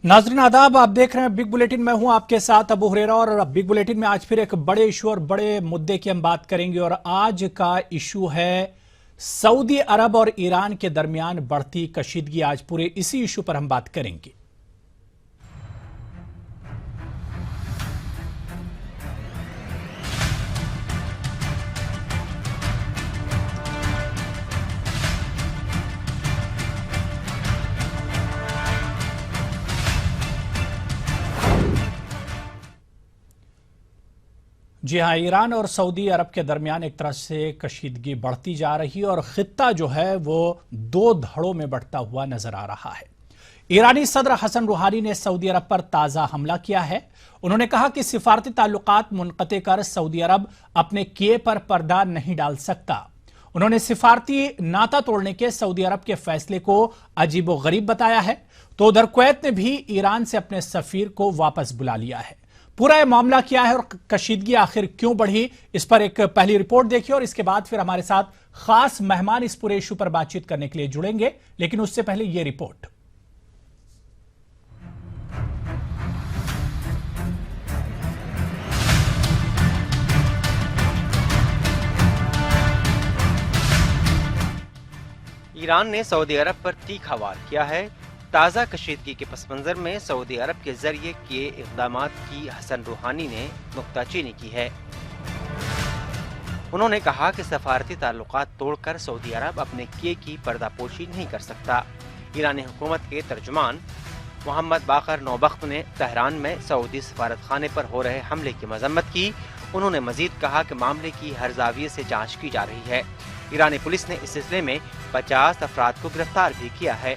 नाज़रीन आदाब, आप देख रहे हैं बिग बुलेटिन। मैं हूं आपके साथ अबू हुरैरा और बिग बुलेटिन में आज फिर एक बड़े इशू और बड़े मुद्दे की हम बात करेंगे। और आज का इशू है सऊदी अरब और ईरान के दरमियान बढ़ती कशीदगी। आज पूरे इसी इशू पर हम बात करेंगे। जी हाँ, ईरान और सऊदी अरब के दरमियान एक तरह से कशीदगी बढ़ती जा रही है और खित्ता जो है वो दो धड़ों में बढ़ता हुआ नजर आ रहा है। ईरानी सदर हसन रूहानी ने सऊदी अरब पर ताज़ा हमला किया है। उन्होंने कहा कि सिफारती ताल्लुकात मुनक़ते कर सऊदी अरब अपने किए पर पर्दा नहीं डाल सकता। उन्होंने सिफारती नाता तोड़ने के सऊदी अरब के फैसले को अजीबोगरीब बताया है। तो उधर कुवैत ने भी ईरान से अपने सफीर को वापस बुला लिया है। पूरा यह मामला क्या है और कशीदगी आखिर क्यों बढ़ी, इस पर एक पहली रिपोर्ट देखिए और इसके बाद फिर हमारे साथ खास मेहमान इस पूरे इशू पर बातचीत करने के लिए जुड़ेंगे। लेकिन उससे पहले यह रिपोर्ट। ईरान ने सऊदी अरब पर तीखा वार किया है। ताज़ा कशीदगी के पस मंज़र में सऊदी अरब के जरिए किए इक़दामात की हसन रूहानी ने नुक्ताचीनी की है। उन्होंने कहा कि सफारती ताल्लुकात तोड़कर सऊदी अरब अपने किए की पर्दापोशी नहीं कर सकता। ईरानी हुकूमत के तर्जुमान मोहम्मद बाकर नौबख्त ने तेहरान में सऊदी सफारत खाने पर हो रहे हमले की मजम्मत की। उन्होंने मजीद कहा कि मामले की हर जाविये से जाँच की जा रही है। ईरानी पुलिस ने इस सिलसिले में 50 अफराद को गिरफ्तार भी किया है।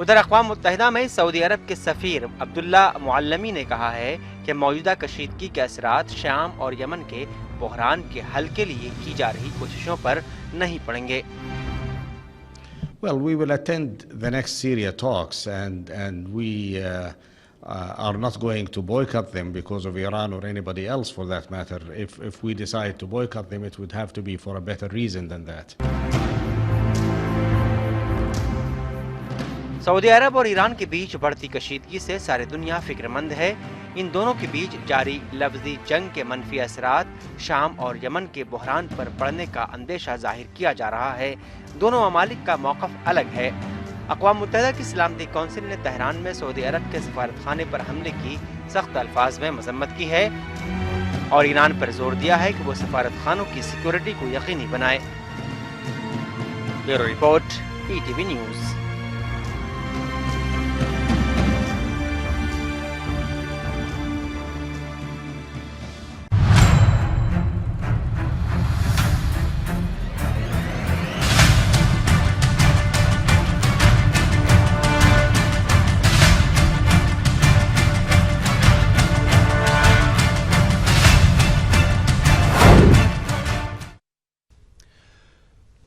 उधर अक़वाम मुत्तहिदा में सऊदी अरब के सफ़ीर अब्दुल्ला मुअल्लमी ने कहा है कि मौजूदा कशीदगी के असरात शाम और यमन के बहरान के हल के लिए की जा रही कोशिशों पर नहीं पड़ेंगे। Well, we will attend the next Syria talks and we are not going to boycott them because of Iran or anybody else for that matter. If we decide to boycott them, it would have to be for a better reason than that. Saudi Arab और Iran के बीच बढ़ती कशीदगी से सारी दुनिया फिक्रमंद है। इन दोनों के बीच जारी लफ्जी जंग के मनफी असरात शाम और यमन के बहरान पर पड़ने का अंदेशा जाहिर किया जा रहा है। दोनों ममालिक का मौक़िफ़ अलग है। अक़वाम मुत्तहिदा की सलामती कौंसिल ने तेहरान में सऊदी अरब के सफारत खाने पर हमले की सख्त अल्फाज में मजम्मत की है और ईरान पर जोर दिया है कि वो सफारत खानों की सिक्योरिटी को यकीनी बनाए। Bureau report, ETV news.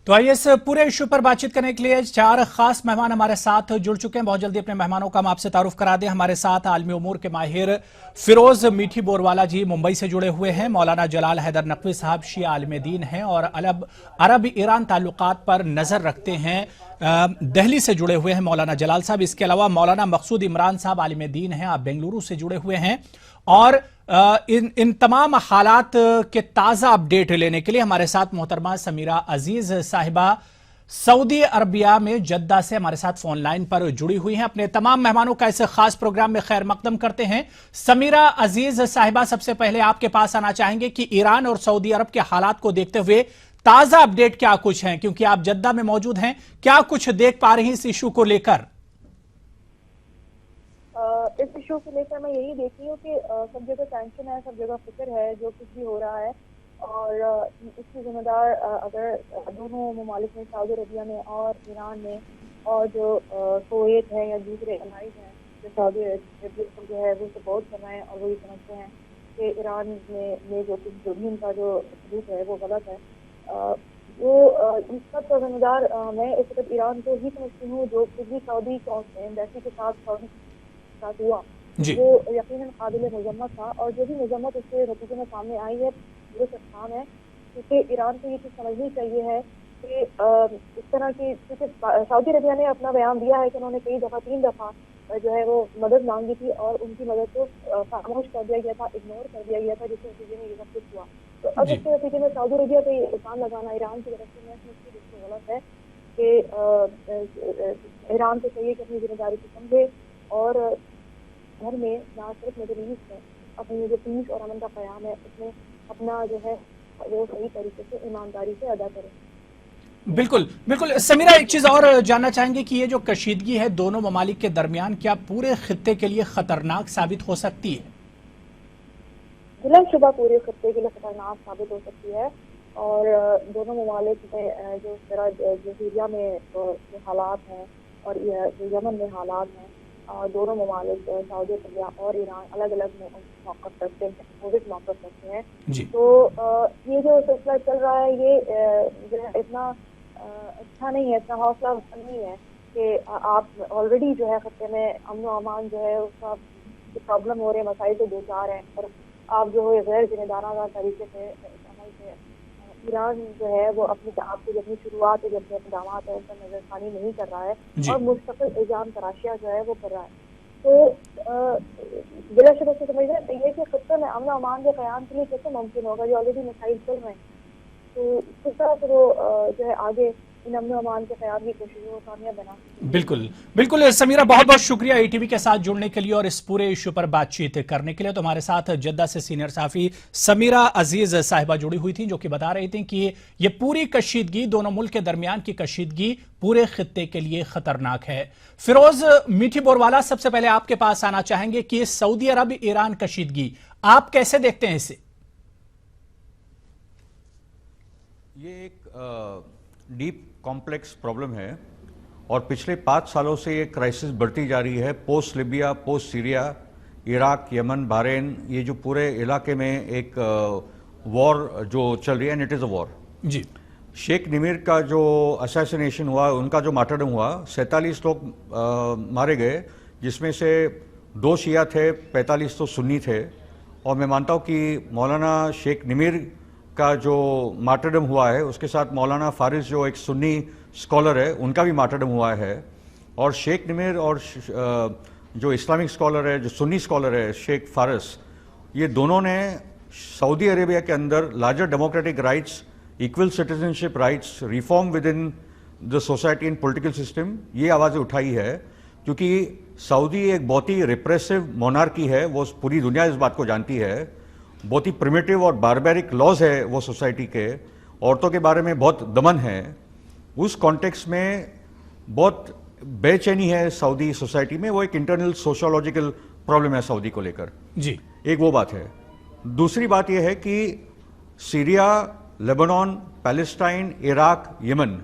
तो आइए इस पूरे इशू पर बातचीत करने के लिए चार खास मेहमान हमारे साथ जुड़ चुके हैं। बहुत जल्दी अपने मेहमानों का हम आपसे तारुफ करा दें। हमारे साथ आलमी उमूर के माहिर फिरोज मीठी बोरवाला जी मुंबई से जुड़े हुए हैं। मौलाना जलाल हैदर नकवी साहब शिया आलिम दीन हैं और अरब ईरान ताल्लुकात पर नजर रखते हैं। दिल्ली से जुड़े हुए हैं मौलाना जलाल साहब। इसके अलावा मौलाना मकसूद इमरान साहब आलिम दीन हैं, आप बेंगलुरु से जुड़े हुए हैं। और इन तमाम हालात के ताज़ा अपडेट लेने के लिए हमारे साथ मोहतरमा समीरा अजीज साहिबा सऊदी अरबिया में जद्दा से हमारे साथ फोन लाइन पर जुड़ी हुई हैं। अपने तमाम मेहमानों का इस खास प्रोग्राम में खैर मकदम करते हैं। समीरा अजीज साहिबा, सबसे पहले आपके पास आना चाहेंगे कि ईरान और सऊदी अरब के हालात को देखते हुए ताज़ा अपडेट क्या कुछ हैं, क्योंकि आप जद्दा में मौजूद हैं। क्या कुछ देख पा रही हैं इस इशू को लेकर? इस इशू को लेकर मैं यही देख रही हूँ कि सब जगह टेंशन है, सब जगह फिक्र है जो कुछ भी हो रहा है। और इसकी जिम्मेदार अगर दोनों ममालिक में, सऊदी अरबिया में और ईरान में, और जो कुवैत है या दूसरे अलाइज हैं जो सऊदी अरबिया को जो है वो सपोर्ट कर रहे हैं और वो ये समझते हैं कि ईरान में जो भी उनका जो सलूक है वो गलत है। वो इसका तो जिम्मेदार मैं इस वक्त ईरान को ही समझती हूँ, जो कुछ भी सऊदी एम्बेसी के साथ सऊदी के साथ हुआ जी। वो यकीनन काबिल मजम्मत था, और जो भी मजम्मत उसके नतीजे में सामने आई है वो सत्तान है, क्योंकि ईरान को ये चीज़ समझनी चाहिए है कि इस तरह की, क्योंकि सऊदी अरबिया ने अपना बयान दिया है कि उन्होंने कई दफ़ा 3 दफ़ा जो है वो मदद मांगी थी और उनकी मदद को खामोश कर दिया गया था, इग्नोर कर दिया गया था, जिसके नतीजे में ये सब कुछ हुआ। तो अब जी। इसके नतीजे में सऊदी अरबिया पे इल्ज़ाम लगाना ईरान की तरफ से मैं समझती हूँ बिल्कुल गलत है कि ईरान को चाहिए कि अपनी जिम्मेदारी को समझे और घर में ना सिर्फ मिडिल ईस्ट में अपनी जो पीस और अमन का क़याम है उसमें अपना जो है वो सही तरीके से ईमानदारी से अदा करें। बिल्कुल बिल्कुल। समीरा, एक चीज और जानना चाहेंगे कि ये जो कशीदगी है दोनों ममालिक के दरमियान क्या पूरे खित्ते के लिए खतरनाक साबित हो सकती है? बिलाशुबा पूरे खित्ते के लिए खतरनाक साबित हो सकती है, और दोनों ममालिक में जो इस तरह जो सीरिया में जो हालात हैं और जो यमन में हालात हैं, दोनों ममालिक सऊदी अरबिया और ईरान अलग अलग मौक़िफ़ रखते हैं, अपोजिट मौक़िफ़ रखते हैं। जी। तो ये जो सिलसिला चल रहा है ये जो है इतना अच्छा नहीं है, इतना हौसला नहीं है कि आप ऑलरेडी जो है खत्ते में अमन व अमान जो है उसका प्रॉब्लम हो रहे हैं, मसाइल से दो चार हैं, और आप जो है गैर जिम्मेदाराना तरीके से अमल से ईरान जो है वो आपकी जो अपनी शुरुआत है, जो अपने इक़दामात है उन पर नज़रसानी नहीं कर रहा है और मुस्तक़िल इल्ज़ाम तराशियाँ जो है वो कर रहा है। तो बिलाशुबा से समझना चाहिए कि खत्ते में अमन अमान के क़याम के लिए कैसे मुमकिन होगा, जो ऑलरेडी मसाइल चल रहे हैं, तो किस तरह से वो जो है आगे इन अमन अमान के क़याम की कोशिशों को कामयाब बना। बिल्कुल बिल्कुल। समीरा, बहुत बहुत शुक्रिया ATV के साथ जुड़ने के लिए और इस पूरे इशू पर बातचीत करने के लिए। तो हमारे साथ जद्दा से सीनियर साफ़ी समीरा अजीज साहिबा जुड़ी हुई थी, जो कि बता रही थी कि ये पूरी कशीदगी, दोनों मुल्क के दरमियान की कशीदगी पूरे खित्ते के लिए खतरनाक है। फिरोज मीठी बोरवाला, सबसे पहले आपके पास आना चाहेंगे कि सऊदी अरब ईरान कशीदगी आप कैसे देखते हैं इसे? ये एक डीप कॉम्प्लेक्स प्रॉब्लम है और पिछले 5 सालों से ये क्राइसिस बढ़ती जा रही है। Post Libya, post Syria, Iraq, Yemen, Bahrain, ये जो पूरे इलाके में एक वॉर जो चल रही है, and it is a war. जी। शेख निमिर का जो असैसिनेशन हुआ, उनका जो मार्टरडम हुआ, 47 लोग मारे गए, जिसमें से 2 शिया थे, 45 तो सुन्नी थे। और मैं मानता हूँ कि मौलाना शेख निमिर का जो मार्टरडम हुआ है उसके साथ मौलाना फारिस जो एक सुन्नी स्कॉलर है उनका भी मार्टरडम हुआ है। और शेख निमिर और जो इस्लामिक स्कॉलर है, जो सुन्नी स्कॉलर है शेख फारिस, ये दोनों ने सऊदी अरेबिया के अंदर larger democratic rights, equal citizenship rights, reform with in the society and political system, ये आवाज़ें उठाई है। क्योंकि सऊदी एक बहुत ही रिप्रेसिव मोनार्की है, वो पूरी दुनिया इस बात को जानती है। बहुत ही प्रिमिटिव और बारबेरिक लॉज है वो सोसाइटी के, औरतों के बारे में बहुत दमन है। उस कॉन्टेक्स्ट में बहुत बेचैनी है सऊदी सोसाइटी में, वो एक इंटरनल सोशियोलॉजिकल प्रॉब्लम है सऊदी को लेकर। जी। एक वो बात है। दूसरी बात यह है कि Syria, Lebanon, Palestine, Iraq, Yemen,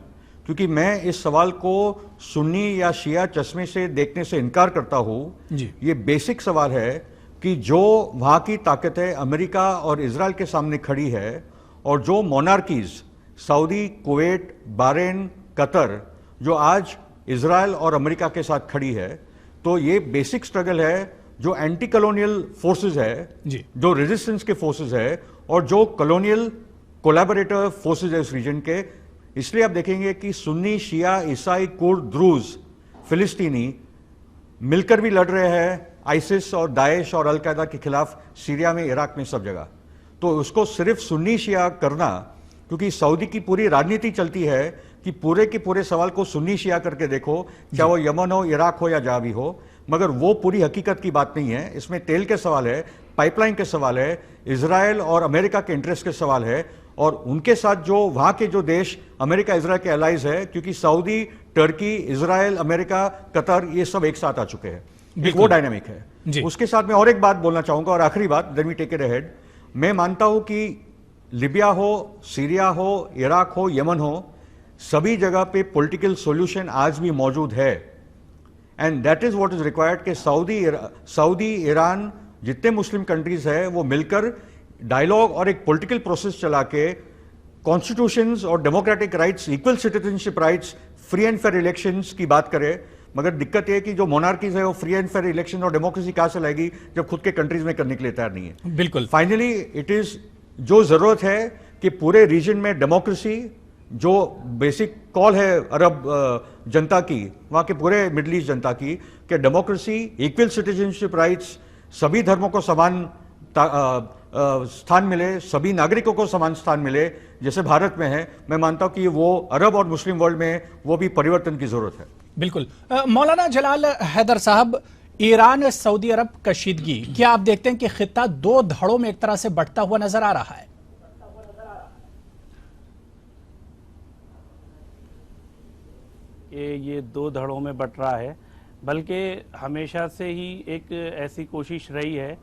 क्योंकि मैं इस सवाल को सुन्नी या शिया चश्मे से देखने से इनकार करता हूँ। ये बेसिक सवाल है कि जो वहाँ की ताकतें अमेरिका और इजराइल के सामने खड़ी है, और जो monarchies Saudi, Kuwait, Bahrain, Qatar, जो आज इजराइल और अमेरिका के साथ खड़ी है, तो ये बेसिक स्ट्रगल है जो एंटी कॉलोनियल फोर्सेस है, जो रेजिस्टेंस के फोर्सेस है, और जो कॉलोनियल कोलैबोरेटर फोर्सेस है उस रीजन के। इसलिए आप देखेंगे कि सुन्नी, शिया, ईसाई, कुर्द, द्रूज, फिलिस्तीनी मिलकर भी लड़ रहे हैं आइसिस और दाइश और अलकायदा के खिलाफ सीरिया में, इराक में, सब जगह। तो उसको सिर्फ सुन्नी शिया करना, क्योंकि सऊदी की पूरी राजनीति चलती है कि पूरे के पूरे सवाल को सुन्नी शिया करके देखो, चाहे वो यमन हो, इराक हो या जहाँ भी हो, मगर वो पूरी हकीकत की बात नहीं है। इसमें तेल के सवाल है, पाइपलाइन के सवाल है, इजराइल और अमेरिका के इंटरेस्ट के सवाल है, और उनके साथ जो वहाँ के जो देश अमेरिका इजराइल के एलाइज है, क्योंकि Saudi, Turkey, Israel, America, Qatar, ये सब एक साथ आ चुके हैं। एक वो डायनामिक है। उसके साथ मैं और एक बात बोलना चाहूंगा, और आखिरी बात, then we take it ahead. मैं मानता हूं कि लिबिया हो, सीरिया हो, इराक हो, यमन हो, सभी जगह पे पॉलिटिकल सॉल्यूशन आज भी मौजूद है, and that is what is required कि सऊदी, ईरान, जितने मुस्लिम कंट्रीज है वो मिलकर डायलॉग और एक पॉलिटिकल प्रोसेस चला के कॉन्स्टिट्यूशंस और democratic rights, equal citizenship rights, free and fair elections की बात करे, मगर दिक्कत यह है कि जो मोनार्कीज है वो फ्री एंड फेयर इलेक्शन और डेमोक्रेसी कहां से लाएगी जब खुद के कंट्रीज में करने के लिए तैयार नहीं है। बिल्कुल। फाइनली इट इज जो जरूरत है कि पूरे रीजन में डेमोक्रेसी, जो बेसिक कॉल है अरब जनता की, वहां के पूरे मिडिल ईस्ट जनता की, कि डेमोक्रेसी, इक्वल सिटीजनशिप राइट्स, सभी धर्मों को समान स्थान मिले, सभी नागरिकों को समान स्थान मिले जैसे भारत में है। मैं मानता हूं कि वो अरब और मुस्लिम वर्ल्ड में वो भी परिवर्तन की जरूरत है। बिल्कुल। मौलाना जलाल हैदर साहब, ईरान सऊदी अरब कशीदगी, क्या आप देखते हैं कि खित्ता दो धड़ों में एक तरह से बंटता हुआ नजर आ रहा है? ये दो धड़ों में बट रहा है, बल्कि हमेशा से ही एक ऐसी कोशिश रही है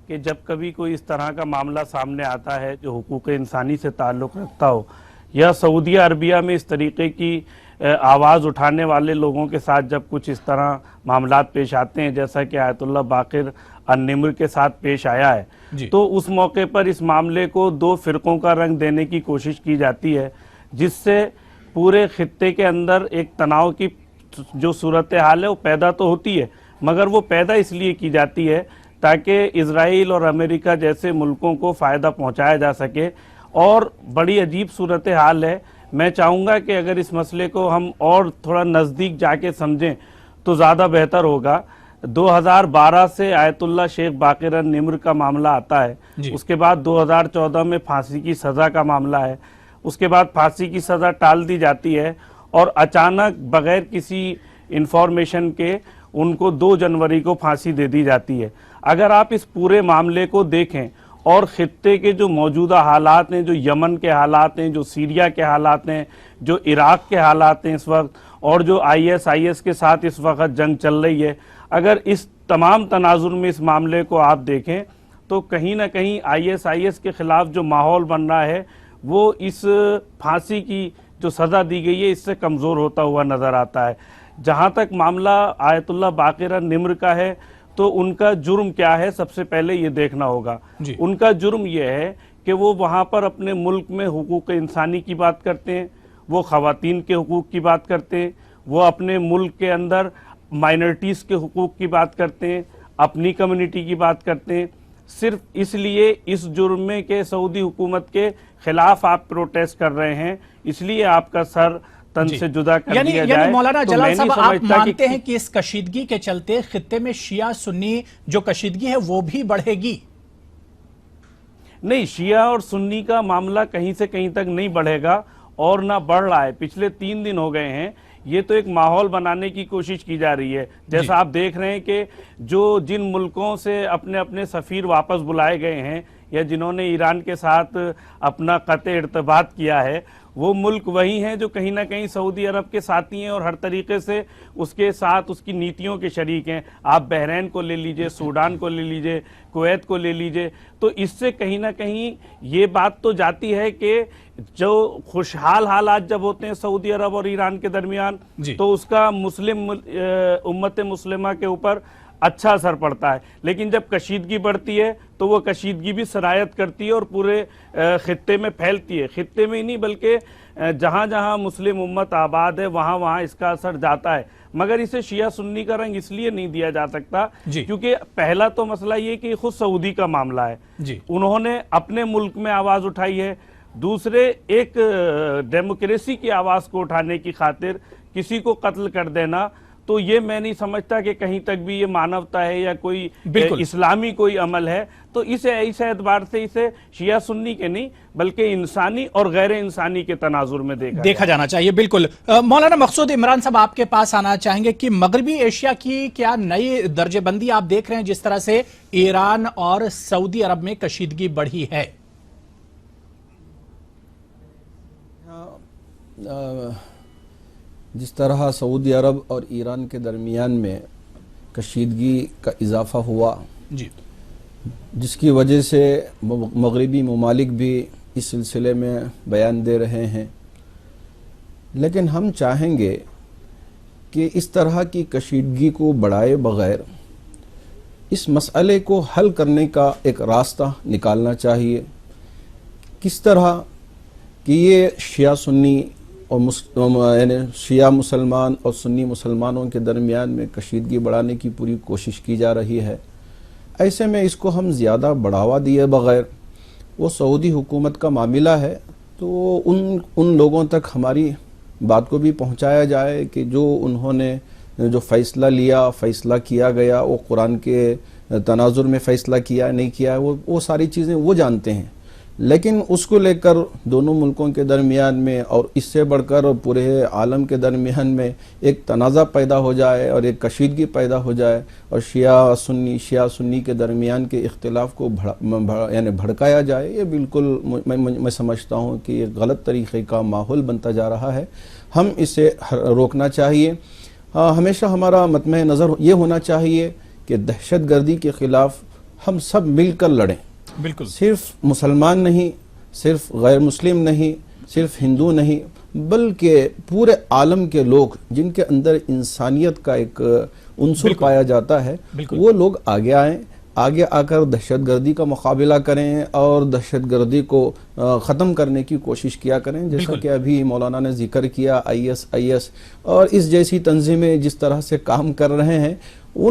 कि जब कभी कोई इस तरह का मामला सामने आता है जो हुकूक इंसानी से ताल्लुक़ रखता हो, या सऊदी अरबिया में इस तरीके की आवाज़ उठाने वाले लोगों के साथ जब कुछ इस तरह मामलात पेश आते हैं, जैसा कि आयतुल्लाह बाक़िर अन-निम्र के साथ पेश आया है, तो उस मौके पर इस मामले को दो फ़िरक़ों का रंग देने की कोशिश की जाती है, जिससे पूरे खित्ते के अंदर एक तनाव की जो सूरत हाल है वो पैदा तो होती है, मगर वो पैदा इसलिए की जाती है ताकि इजराइल और अमेरिका जैसे मुल्कों को फ़ायदा पहुंचाया जा सके। और बड़ी अजीब सूरत हाल है। मैं चाहूँगा कि अगर इस मसले को हम और थोड़ा नज़दीक जाके समझें तो ज़्यादा बेहतर होगा। 2012 से आयतुल्लाह शेख बाक़िर अन-निम्र का मामला आता है, उसके बाद 2014 में फांसी की सज़ा का मामला है, उसके बाद फांसी की सज़ा टाल दी जाती है और अचानक बग़ैर किसी इंफॉर्मेशन के उनको 2 जनवरी को फांसी दे दी जाती है। अगर आप इस पूरे मामले को देखें और ख़ित्ते के जो मौजूदा हालात हैं, जो यमन के हालात हैं, जो सीरिया के हालात हैं, जो इराक़ के हालात हैं इस वक्त, और जो ISIS के साथ इस वक्त जंग चल रही है, अगर इस तमाम तनाजुर में इस मामले को आप देखें तो कहीं ना कहीं ISIS के ख़िलाफ़ जो माहौल बन रहा है वो इस फांसी की जो सज़ा दी गई है इससे कमज़ोर होता हुआ नज़र आता है। जहाँ तक मामला आयतुल्लाह बाक़िर अन-निम्र का है तो उनका जुर्म क्या है, सबसे पहले ये देखना होगा। उनका जुर्म ये है कि वो वहाँ पर अपने मुल्क में हुकूक इंसानी की बात करते हैं, वो ख़वातीन के हुकूक की बात करते हैं, वो अपने मुल्क के अंदर माइनॉरिटीज़ के हुकूक की बात करते हैं, अपनी कम्युनिटी की बात करते हैं। सिर्फ इसलिए इस जुर्म में के सऊदी हुकूमत के ख़िलाफ़ आप प्रोटेस्ट कर रहे हैं, इसलिए आपका सर तन से जुदा कर दिया जाए। मौलाना जलाल साहब, आप मानते हैं कि इस कशीदगी के चलते खित्ते में शिया सुन्नी जो कशीदगी है वो भी बढ़ेगी? नहीं, शिया और सुन्नी का मामला कहीं से कहीं तक नहीं बढ़ेगा और ना बढ़ रहा है। पिछले 3 दिन हो गए हैं, ये तो एक माहौल बनाने की कोशिश की जा रही है। जैसा आप देख रहे हैं कि जो जिन मुल्कों से अपने अपने सफ़ीर वापस बुलाए गए हैं या जिन्होंने ईरान के साथ अपना क़त्ए इर्तिबात किया है, वो मुल्क वही हैं जो कहीं ना कहीं सऊदी अरब के साथी हैं और हर तरीके से उसके साथ उसकी नीतियों के शरीक हैं। आप बहरीन को ले लीजिए, सूडान को ले लीजिए, कुवैत को ले लीजिए, तो इससे कहीं ना कहीं ये बात तो जाती है कि जो खुशहाल हालात जब होते हैं सऊदी अरब और ईरान के दरमियान तो उसका मुस्लिम उम्मत मुस्लिमा के ऊपर अच्छा असर पड़ता है, लेकिन जब कशीदगी बढ़ती है तो वो कशीदगी भी सरायत करती है और पूरे खित्ते में फैलती है। खित्ते में ही नहीं बल्कि जहाँ जहाँ मुस्लिम उम्मत आबाद है वहाँ वहाँ इसका असर जाता है। मगर इसे शिया सुन्नी का रंग इसलिए नहीं दिया जा सकता क्योंकि पहला तो मसला ये कि खुद सऊदी का मामला है, उन्होंने अपने मुल्क में आवाज़ उठाई है। दूसरे, एक डेमोक्रेसी की आवाज़ को उठाने की खातिर किसी को कत्ल कर देना, तो ये मैं नहीं समझता कि कहीं तक भी ये मानवता है या कोई इस्लामी कोई अमल है। तो इस एतबार से इसे शिया सुन्नी के नहीं बल्कि इंसानी और गैर इंसानी के तनाजुर में देखा जाना चाहिए। बिल्कुल। मौलाना मकसूद इमरान साहब, आपके पास आना चाहेंगे कि मगरबी एशिया की क्या नई दर्जेबंदी आप देख रहे हैं जिस तरह से ईरान और सऊदी अरब में कशीदगी बढ़ी है? जिस तरह सऊदी अरब और ईरान के दरमियान में कशीदगी का इजाफ़ा हुआ जिसकी वजह से मगरबी ममालिक भी इस सिलसिले में बयान दे रहे हैं, लेकिन हम चाहेंगे कि इस तरह की कशीदगी को बढ़ाए बग़ैर इस मसले को हल करने का एक रास्ता निकालना चाहिए। किस तरह कि ये शिया सुन्नी और यानी शिया मुसलमान और सुन्नी मुसलमानों के दरमियान में कशीदगी बढ़ाने की पूरी कोशिश की जा रही है। ऐसे में इसको हम ज़्यादा बढ़ावा दिए बग़ैर, वो सऊदी हुकूमत का मामला है, तो उन लोगों तक हमारी बात को भी पहुंचाया जाए कि जो उन्होंने जो फ़ैसला किया गया वो कुरान के तनाजुर में फ़ैसला किया नहीं किया, वो सारी चीज़ें वो जानते हैं। लेकिन उसको लेकर दोनों मुल्कों के दरमियान में और इससे बढ़कर पूरे आलम के दरमियान में एक तनाज़ा पैदा हो जाए और एक कशीदगी पैदा हो जाए और शिया सुन्नी के दरमियान के इख्तिलाफ़ को यानी भड़काया जाए, ये बिल्कुल मैं समझता हूँ कि ये गलत तरीक़े का माहौल बनता जा रहा है। हम इसे रोकना चाहिए। हमेशा हमारा मतमे नज़र ये होना चाहिए कि दहशतगर्दी के ख़िलाफ़ हम सब मिलकर लड़ें। बिल्कुल, सिर्फ मुसलमान नहीं, सिर्फ गैर मुस्लिम नहीं, सिर्फ हिंदू नहीं, बल्कि पूरे आलम के लोग जिनके अंदर इंसानियत का एक उन्सुर पाया जाता है, वो लोग आगे आएं, आगे आकर दहशतगर्दी का मुकाबला करें और दहशतगर्दी को ख़त्म करने की कोशिश किया करें। जैसा कि अभी मौलाना ने जिक्र किया, ISIS और इस जैसी तंजीमें जिस तरह से काम कर रहे हैं, वो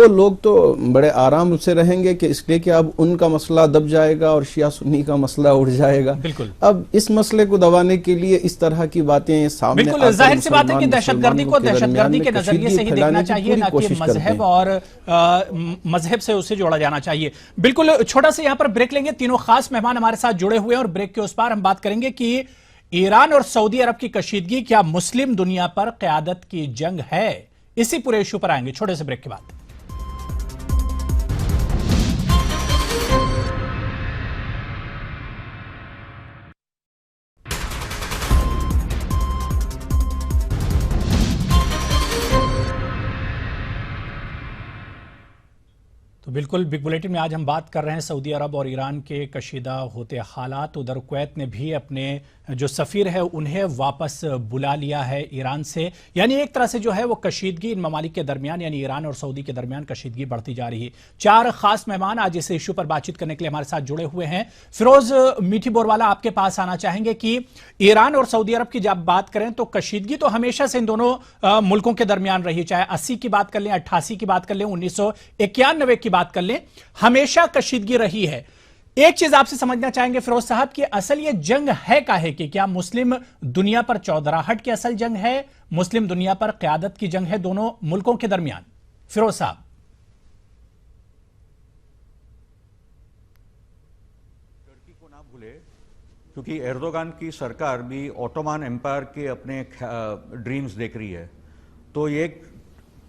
लोग तो बड़े आराम से रहेंगे कि इसलिए कि अब उनका मसला दब जाएगा और शिया सुन्नी का मसला उठ जाएगा। अब इस मसले को दबाने के लिए इस तरह की बातें सामने बिल्कुल जाहिर सी बात है कि दहशतगर्दी को दहशतगर्दी के नजरिए से ही देखना चाहिए, ना कि मजहब और मजहब से उसे जोड़ा जाना चाहिए। बिल्कुल, छोटा सा यहाँ पर ब्रेक लेंगे। तीनों खास मेहमान हमारे साथ जुड़े हुए हैं और ब्रेक के उस पार हम बात करेंगे कि ईरान और सऊदी अरब की कशीदगी क्या मुस्लिम दुनिया पर क़यादत की जंग है। इसी पूरे इशू पर आएंगे छोटे से ब्रेक के बाद। तो बिल्कुल बिग बुलेटिन में आज हम बात कर रहे हैं सऊदी अरब और ईरान के कशीदा होते हालात। उधर कुवैत ने भी अपने जो सफ़ीर है उन्हें वापस बुला लिया है ईरान से, यानी एक तरह से जो है वो कशीदगी इन ममालिक के दरमियान यानी ईरान और सऊदी के दरमियान कशीदगी बढ़ती जा रही है। 4 खास मेहमान आज इस इशू पर बातचीत करने के लिए हमारे साथ जुड़े हुए हैं। फिरोज मीठी बोरवाला, आपके पास आना चाहेंगे कि ईरान और सऊदी अरब की जब बात करें तो कशीदगी तो हमेशा से इन दोनों मुल्कों के दरमियान रही, चाहे 80 की बात कर लें, 88 की बात कर लें, 1991 की बात कर लें, हमेशा कशीदगी रही है। एक चीज आपसे समझना चाहेंगे फिरोज साहब कि असल ये जंग है काहे की? क्या मुस्लिम दुनिया पर चौधराहट की असल जंग है, मुस्लिम दुनिया पर क़यादत की जंग है दोनों मुल्कों के दरमियान? फिरोज साहब। टर्की को ना भूले, क्योंकि एर्दोगान की सरकार भी ओटोमान एम्पायर के अपने ड्रीम्स देख रही है। तो ये एक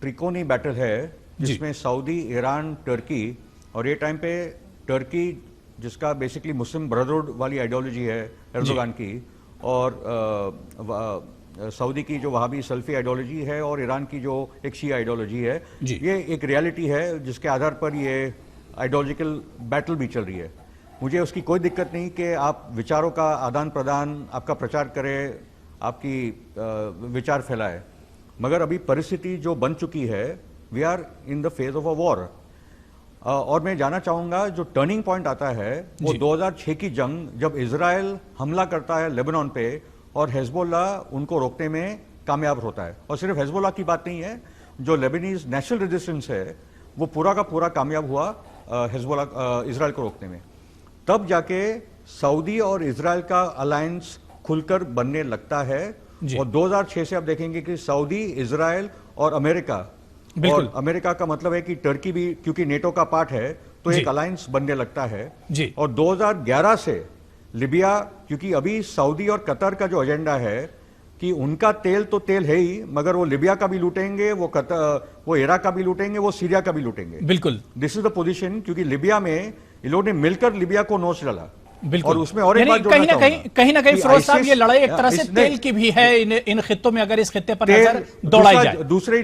त्रिकोणी बैटल है जिसमें सऊदी, ईरान, टर्की, और ये टाइम पे टर्की जिसका बेसिकली मुस्लिम ब्रदरहुड वाली आइडियोलॉजी है एर्दोगान की, और सऊदी की जो वहाबी सल्फी आइडियोलॉजी है, और ईरान की जो एक शिया आइडियोलॉजी है, ये एक रियलिटी है जिसके आधार पर ये आइडियोलॉजिकल बैटल भी चल रही है। मुझे उसकी कोई दिक्कत नहीं कि आप विचारों का आदान प्रदान, आपका प्रचार करें, आपकी विचार फैलाए, मगर अभी परिस्थिति जो बन चुकी है, we are in the phase of a war. और मैं जानना चाहूंगा जो टर्निंग पॉइंट आता है वो 2006 की जंग, जब इजराइल हमला करता है लेबनान पे और हिजबुल्लाह उनको रोकने में कामयाब होता है। और सिर्फ हिजबुल्लाह की बात नहीं है, जो लेबनीज नेशनल रेजिस्टेंस है वो पूरा का पूरा कामयाब हुआ हिजबुल्लाह इजराइल को रोकने में। तब जाके सऊदी और इजराइल का अलायंस खुलकर बनने लगता है। और 2006 से आप देखेंगे कि सऊदी, इजराइल और अमेरिका, और अमेरिका का मतलब है कि टर्की भी क्योंकि नेटो का पार्ट है, तो एक अलायंस बनने लगता है। और 2011 से लिबिया, क्योंकि अभी सऊदी और कतर का जो एजेंडा है कि उनका तेल तो तेल है ही, मगर वो लिबिया का भी लूटेंगे, वो इराक का भी लूटेंगे, वो सीरिया का भी लूटेंगे। बिल्कुल, दिस इज द पोजीशन, क्योंकि लिबिया में इन लोगों ने मिलकर लिबिया को नोच डाला। बिल्कुल, और उसमें और एक बात कहीं ना कहीं फिरोज साहब ये लड़ाई एक तरह से तेल की भी है इन खित्तों में, अगर इस खित्ते पर नजर दौड़ाई जाए। दूसरी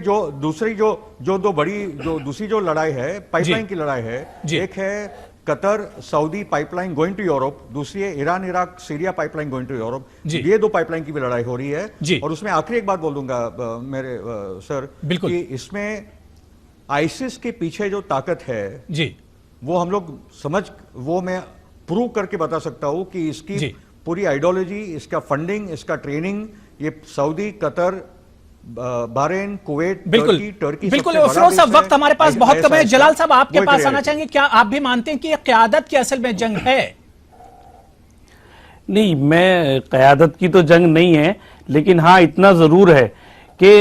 जो लड़ाई है, पाइपलाइन की लड़ाई है, एक है Qatar Saudi pipeline going to Europe, दूसरी है Iran Iraq Syria pipeline going to Europe. ये 2 पाइपलाइन की भी लड़ाई हो रही है। और उसमें आखिरी एक बात बोल दूंगा मेरे सर, कि इसमें आईसिस के पीछे जो ताकत है वो हम लोग वो मैं प्रूव करके बता सकता हूं कि इसकी पूरी आइडियोलॉजी, इसका फंडिंग, इसका ट्रेनिंग, ये सऊदी, कतर, बहरीन, कुवैत, बिल्कुल टर्की बिल्कुल। सबसे बड़ा फिरोज साहब, देश है। वक्त हमारे पास बहुत कम है। ISIS जलाल साहब, आपके वो पास एक आना reality। चाहेंगे, क्या आप भी मानते हैं कि यह क़यादत की असल में जंग है? नहीं, मैं क़यादत की तो जंग नहीं है, लेकिन हाँ इतना ज़रूर है कि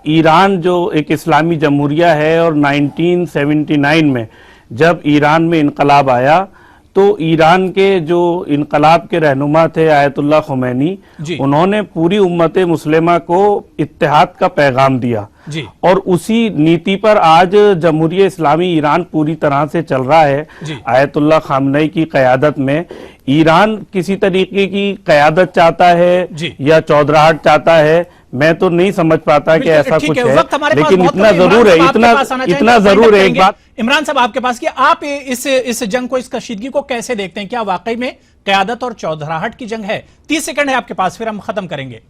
ईरान जो एक इस्लामी जमहूरिया है और 1979 में जब ईरान में इनकलाब आया तो ईरान के जो इनकलाब के रहनुमा थे आयतुल्लाह खुमैनी, उन्होंने पूरी उम्मत मुस्लिमा को इत्तेहाद का पैगाम दिया जी। और उसी नीति पर आज जमहूरिया इस्लामी ईरान पूरी तरह से चल रहा है। आयतुल्लाह खामनई की क़यादत में ईरान किसी तरीके की क़यादत चाहता है या चौधराहट चाहता है, मैं तो नहीं समझ पाता कि ऐसा कुछ है, लेकिन इतना जरूर है, इतना जरूर है। एक बात इमरान साहब आपके पास कि आप इस जंग को, इस कशीदगी को कैसे देखते हैं? क्या वाकई में क़यादत और चौधराहट की जंग है? 30 सेकंड है आपके पास, फिर हम खत्म करेंगे।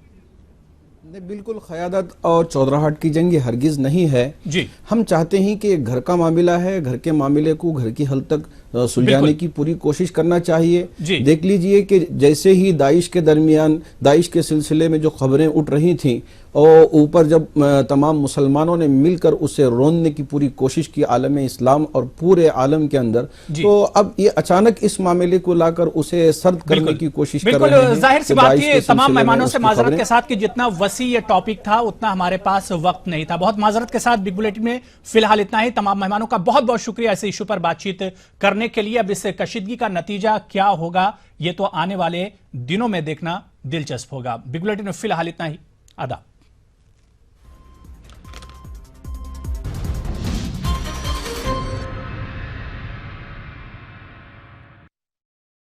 नहीं, बिल्कुल क़यादत और चौधराहट की जंग ये हरगिज नहीं है जी। हम चाहते हैं कि घर का मामला है, घर के मामले को घर की हद तक सुलझाने की पूरी कोशिश करना चाहिए। देख लीजिए कि जैसे ही दाइश के दरमियान, दाइश के सिलसिले में जो खबरें उठ रही थीं और ऊपर जब तमाम मुसलमानों ने मिलकर उसे रोनने की पूरी कोशिश की आलम इस्लाम और पूरे आलम के अंदर, तो अब ये अचानक इस मामले को लाकर उसे सर्द करने की कोशिश कर रहे हैं। जाहिर सी बात है, तमाम मेहमानों से माजरत के साथ कि जितना वसी ये टॉपिक था उतना हमारे पास वक्त नहीं था। बहुत माजरत के साथ बिग बुलेटिन में फिलहाल इतना ही। तमाम मेहमानों का बहुत बहुत शुक्रिया इस इशू पर बातचीत करने के लिए। अब इस कशीदगी का नतीजा क्या होगा ये तो आने वाले दिनों में देखना दिलचस्प होगा। बिग बुलेटिन में फिलहाल इतना ही। आदाब।